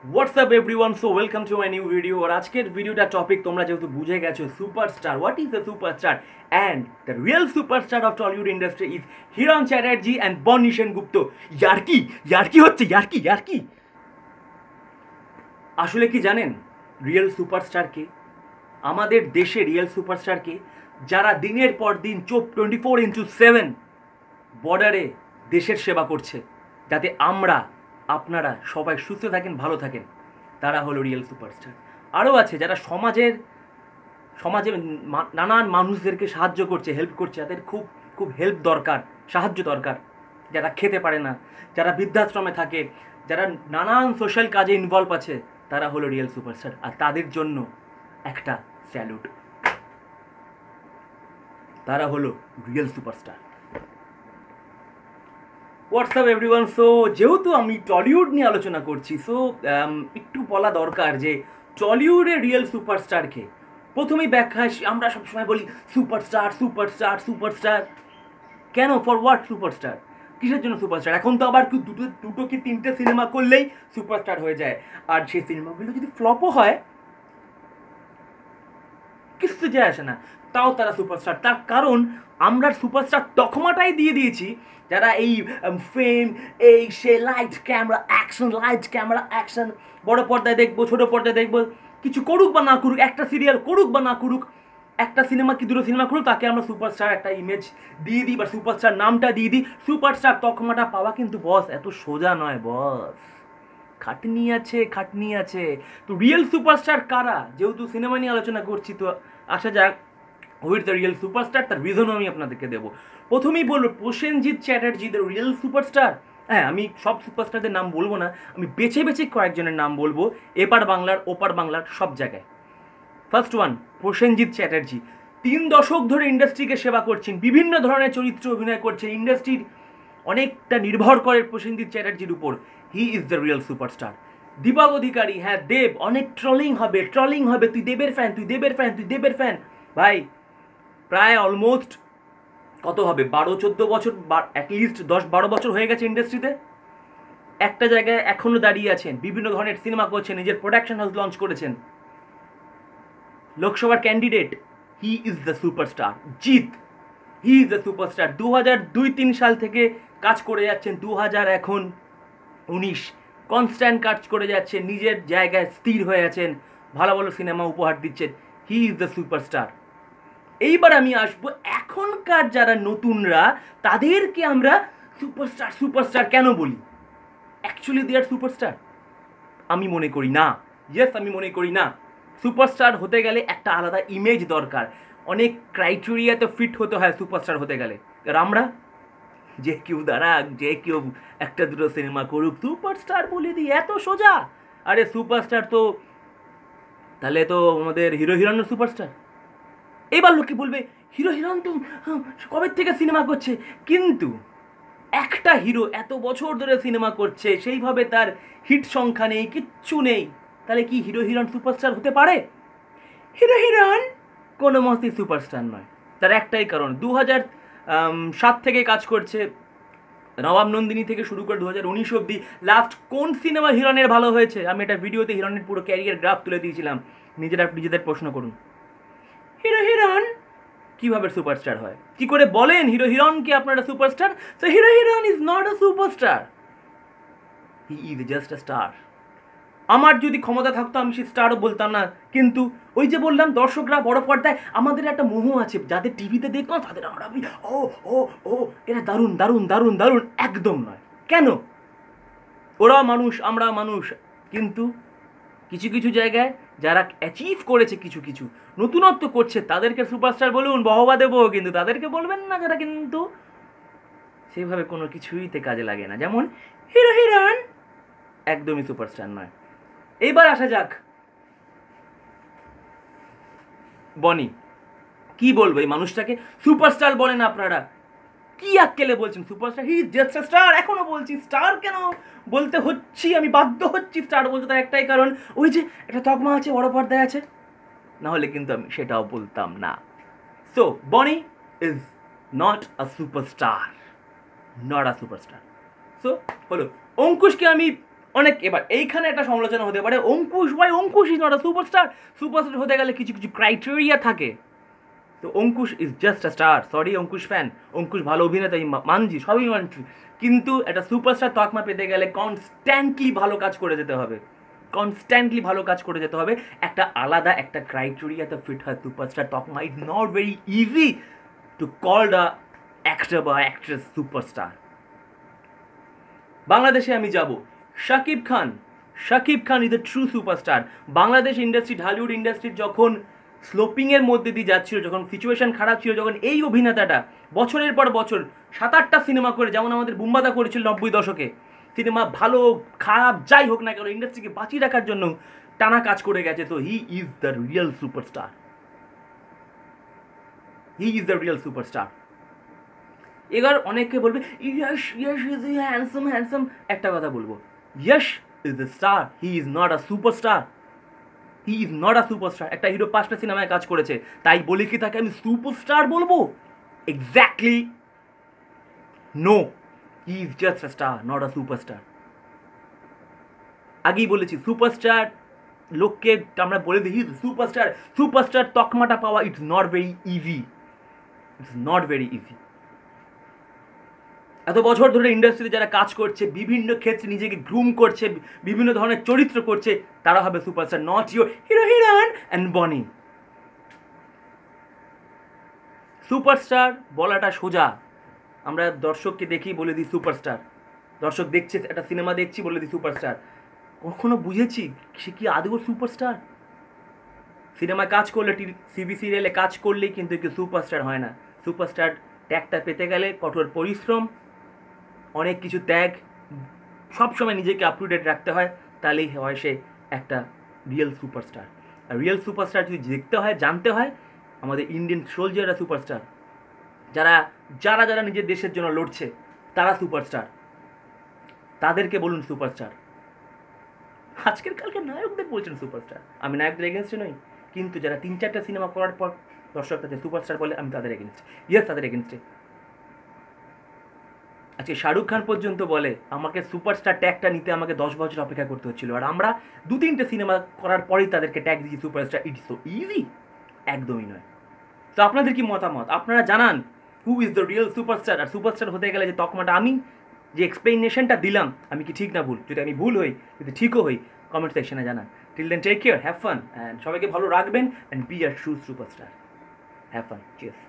WhatsApp everyone, so welcome to my new video. আর আজকের ভিডিওটা টপিক তোমরা যেহেতু বুঝে গেছো, superstar, what is the superstar and the real superstar of Tollywood industry is Hiran Chatterjee and Bonny Sengupta. ইয়ার্কি ইয়ার্কি হচ্ছে, ইয়ার্কি ইয়ার্কি। আসলে কি জানেন রিয়েল সুপারস্টারকে? আমাদের দেশে রিয়েল সুপারস্টারকে, যারা দিনের পর দিন 24x7 বর্ডারে দেশের সেবা করছে, যাতে আমরা আপনারা সবাই সুস্থ থাকেন, ভালো থাকেন, তারা হলো রিয়েল সুপারস্টার। আরও আছে যারা সমাজে নানান মানুষদেরকে সাহায্য করছে, হেল্প করছে, যাদের খুব খুব হেল্প দরকার, সাহায্য দরকার, যারা খেতে পারে না, যারা বৃদ্ধাশ্রমে থাকে, যারা নানান সোশ্যাল কাজে ইনভলভ আছে, তারা হলো রিয়েল সুপারস্টার। আর তাদের জন্য একটা স্যালুট, তারা হলো real superstar. WhatsApp everyone, so যেহেতু আমি টলিউড নিয়ে আলোচনা করছি, সো একটু বলা দরকার যে টলিউডের রিয়েল সুপারস্টারকে। প্রথমেই ব্যাখ্যা আমরা সবসময় বলি সুপারস্টার সুপারস্টার সুপারস্টার। কেন? For what superstar? কিসের জন্য সুপারস্টার? এখন তো আবার দুটো কি তিনটে সিনেমা করলেই সুপারস্টার হয়ে যায়, আর সেই সিনেমাগুলো যদি ফ্লপও হয় কিছু যায় আসে না, তাও তারা সুপারস্টার। তার কারণ আমরা সুপারস্টার তকমাটাই দিয়ে দিয়েছি যারা এই ফেম, এই সে light camera action, light camera action, বড় পর্দায় দেখবো, ছোট পর্দায় দেখবো, কিছু করুক বা না করুক, একটা সিরিয়াল করুক বা না করুক, একটা সিনেমা কি দুটো সিনেমা করুক, তাকে আমরা সুপারস্টার একটা ইমেজ দিয়ে দিই বা সুপারস্টার নামটা দিয়ে দিই। সুপারস্টার তকমাটা পাওয়া কিন্তু বস এত সোজা নয় বস, খাটনি আছে, খাটনি আছে। তো রিয়েল সুপারস্টার কারা? যেহেতু সিনেমা নিয়ে আলোচনা করছি, তো আসা যাক হু ইজ দ্য রিয়েল সুপারস্টার, তার রিজনও আমি আপনাদেরকে দেবো। প্রথমেই বলবো Prosenjit Chatterjee the real superstar. হ্যাঁ, আমি সব সুপারস্টারদের নাম বলবো না, আমি বেছে বেছে কয়েকজনের নাম বলবো, এপার বাংলার ওপার বাংলার সব জায়গায়। First one, Prosenjit Chatterjee. 3 দশক ধরে ইন্ডাস্ট্রিকে সেবা করছেন, বিভিন্ন ধরনের চরিত্রে অভিনয় করছেন, ইন্ডাস্ট্রির অনেকটা নির্ভর করে প্রসেনজিৎ চ্যাটার্জির উপর। He is the real superstar. Dipak Adhikari, হ্যাঁ দেব, অনেক ট্রলিং হবে, তুই দেবের ফ্যান, তুই দেবের ফ্যান, তুই দেবের ফ্যান। ভাই প্রায় অলমোস্ট কত হবে, 12-14 বছর, অ্যাটলিস্ট 10-12 বছর হয়ে গেছে ইন্ডাস্ট্রিতে, একটা জায়গায় এখনো দাঁড়িয়ে আছেন, বিভিন্ন ধরনের সিনেমা করছেন, নিজের প্রোডাকশন হাউস লঞ্চ করেছেন, লোকসভার candidate. He is the superstar. Jeet, he is the superstar. 2002-3 সাল থেকে কাজ করে যাচ্ছেন, 2019 কনস্ট্যান্ট কাজ করে যাচ্ছেন, নিজের জায়গায় স্থির হয়ে আছেন, ভালো ভালো সিনেমা উপহার দিচ্ছেন। হি ইজ দ্য সুপারস্টার। এইবার আমি আসবো এখনকার যারা নতুনরা, তাদেরকে আমরা সুপারস্টার সুপারস্টার কেন বলি? Actually they are superstar? আমি মনে করি না। ইয়েস, আমি মনে করি না। সুপারস্টার হতে গেলে একটা আলাদা ইমেজ দরকার, অনেক ক্রাইটেরিয়াতে ফিট হতে হয় সুপারস্টার হতে গেলে। আর আমরা যে কেউ দাঁড়াক, যে কেউ একটা দুটো সিনেমা করুক, সুপারস্টার বলে দিই, এত সোজা? আরে সুপারস্টার তো তাহলে তো আমাদের হিরো হিরোইনের সুপারস্টার। এবার লোকে বলবে হিরো হিরোইন তো কবে থেকে সিনেমা করছে, কিন্তু একটা হিরো এত বছর ধরে সিনেমা করছে, সেইভাবে তার হিট সংখ্যা নেই, কিচ্ছু নেই, তাহলে কি হিরো হিরোইন সুপারস্টার হতে পারে? হিরো হিরোইন কোনো মতেই সুপারস্টার নয়। তার একটাই কারণ, 2007 থেকে কাজ করছে, নবাব নন্দিনী থেকে শুরু করে 2019 অবধি লাস্ট কোন সিনেমা হিরোইনের ভালো হয়েছে? আমি একটা ভিডিওতে হিরোইনের পুরো ক্যারিয়ার গ্রাফ তুলে দিয়েছিলাম, নিজেদের প্রশ্ন করুন। হিরো হিরোইন কিভাবে সুপারস্টার হয়? কি করে বলেন হিরো হিরোইনকে আপনারা superstar? So hero heroine is not a superstar, he is just a star. আমার যদি ক্ষমতা থাকতো আমি সে স্টারও বলতাম না, কিন্তু ওই যে বললাম দর্শকরা বড় পর্দায়, আমাদের একটা মোহ আছে, যাদের টিভিতে দেখলাম তাদের আমরা ও ও ও এটা দারুণ দারুণ দারুণ দারুণ, একদম নয়। কেন? ওরা মানুষ, আমরা মানুষ, কিন্তু কিছু কিছু জায়গায় যারা অ্যাচিভ করেছে, কিছু কিছু নতুনত্ব করছে, তাদেরকে সুপারস্টার বলুন, বাহবা দেবো, কিন্তু তাদেরকে বলবেন না যারা কিন্তু সেভাবে কোনো কিছুইতে কাজে লাগে না, যেমন হিরো হিরোইন একদমই সুপারস্টার নয়। এইবার আসা যাক বনি। কি বলবো এই মানুষটাকে? সুপারস্টার বলেন আপনারা, কি আক্কেলে বলছেন superstar? He is just a star. এখনো বলছি স্টার কেন বলতে হচ্ছি, আমি বাধ্য হচ্ছি স্টার বলতে, তার একটাই কারণ, ওই যে একটা তকমা আছে, বড় পর্দায় আছে, না হলে কিন্তু আমি সেটাও বলতাম না। সো বনি is not a superstar, not a superstar. So হলো, অঙ্কুশকে আমি অনেক এবার এইখানে একটা সমালোচনা হতে পারে, অঙ্কুশ ভাই, Ankush is not a superstar. Superstar হতে গেলে কিছু কিছু ক্রাইটেরিয়া থাকে। তো Ankush is just a star. Sorry Ankush fan, Ankush ভালো অভিনেতা, আমি মানছি, সবই মানছি, কিন্তু একটা সুপারস্টার তকমা পেতে গেলে কনস্ট্যান্টলি ভালো কাজ করে যেতে হবে, কনস্ট্যান্টলি ভালো কাজ করে যেতে হবে। একটা আলাদা একটা ক্রাইটেরিয়াতে ফিট হয় সুপারস্টার তকমা। It's not very easy to call the actor বা অ্যাক্ট্রেস সুপারস্টার। বাংলাদেশে আমি যাব, Shakib Khan. Shakib Khan is a true superstar. Bangladesh industry, Dhallywood industry যখন স্লোপিংয়ের মধ্যে দিয়ে যাচ্ছিল, যখন সিচুয়েশন খারাপ ছিল, যখন এই অভিনেতাটা বছরের পর বছর 7-8টা সিনেমা করে, যেমন আমাদের বুম্বাদা করেছিল 90 দশকে, সিনেমা ভালো খারাপ যাই হোক না কেন ইন্ডাস্ট্রিকে বাঁচিয়ে রাখার জন্য টানা কাজ করে গেছে। তো he is the real superstar, he is the real superstar. এবার অনেকে বলবে Yash Yash is handsome handsome. একটা কথা বলবো, Yash is the star, he is not a superstar, he is not a superstar. একটা হিরো 5টা সিনেমায় কাজ করেছে, তাই বলে কি তাকে আমি সুপারস্টার বলবো? Exactly no, he is just a star, not a superstar. আগেই বলেছি সুপারস্টার লোককে আমরা বলে দিই সুপারস্টার, সুপারস্টার তকমাটা পাওয়া it's not very easy, it's not very easy. এত বছর ধরে ইন্ডাস্ট্রিতে যারা কাজ করছে, বিভিন্ন ক্ষেত্রে নিজেকে গ্রুম করছে, বিভিন্ন ধরনের চরিত্র করছে, তারা হবে superstar, not your hero heroine and বনি। সুপারস্টার বলাটা সোজা, আমরা দর্শককে দেখি বলে দিই সুপারস্টার, দর্শক দেখছে একটা সিনেমা দেখছি বলে দিই সুপারস্টার। কখনো বুঝেছি সে কি আদৌ সুপারস্টার? সিনেমায় কাজ করলে, টিভি সিরিয়ালে কাজ করলেই কিন্তু কেউ সুপারস্টার হয় না। সুপারস্টার ট্যাগটা পেতে গেলে কঠোর পরিশ্রম, অনেক কিছু ত্যাগ, সবসময় নিজেকে আপ টু ডেট রাখতে হয়, তাহলেই হয় সে একটা রিয়েল সুপারস্টার। আর রিয়েল সুপারস্টার যদি দেখতে হয়, জানতে হয়, আমাদের ইন্ডিয়ান সোলজাররা সুপারস্টার, যারা যারা যারা নিজের দেশের জন্য লড়ছে তারা সুপারস্টার, তাদেরকে বলুন সুপারস্টার। আজকের কালকে নায়কদের বলছেন সুপারস্টার, আমি নায়কদের এগেনস্টে নই, কিন্তু যারা 3-4টা সিনেমা করার পর দর্শক তাদের সুপারস্টার বলে, আমি তাদের এগেনস্টে, ইয়েস তাদের এগেনস্টে। আজকে শাহরুখ খান পর্যন্ত বলে আমাকে সুপারস্টার ট্যাগটা নিতে আমাকে 10 বছর অপেক্ষা করতে হচ্ছিল, আর আমরা 2-3টে সিনেমা করার পরেই তাদেরকে ট্যাগ দিয়েছি superstar. It is so easy, একদমই নয়। তো আপনাদের কি মতামত, আপনারা জানান who is the real superstar. আর সুপারস্টার হতে গেলে যে তকমাটা আমি যে এক্সপ্লেনেশনটা দিলাম, আমি কি ঠিক না ভুল? যদি আমি ভুল হই, যদি ঠিকও হই, কমেন্ট সেকশনে জানান। Till then take care, have fun, and সবাইকে ভালো রাখবেন, and be a true superstar. Have fun, cheers.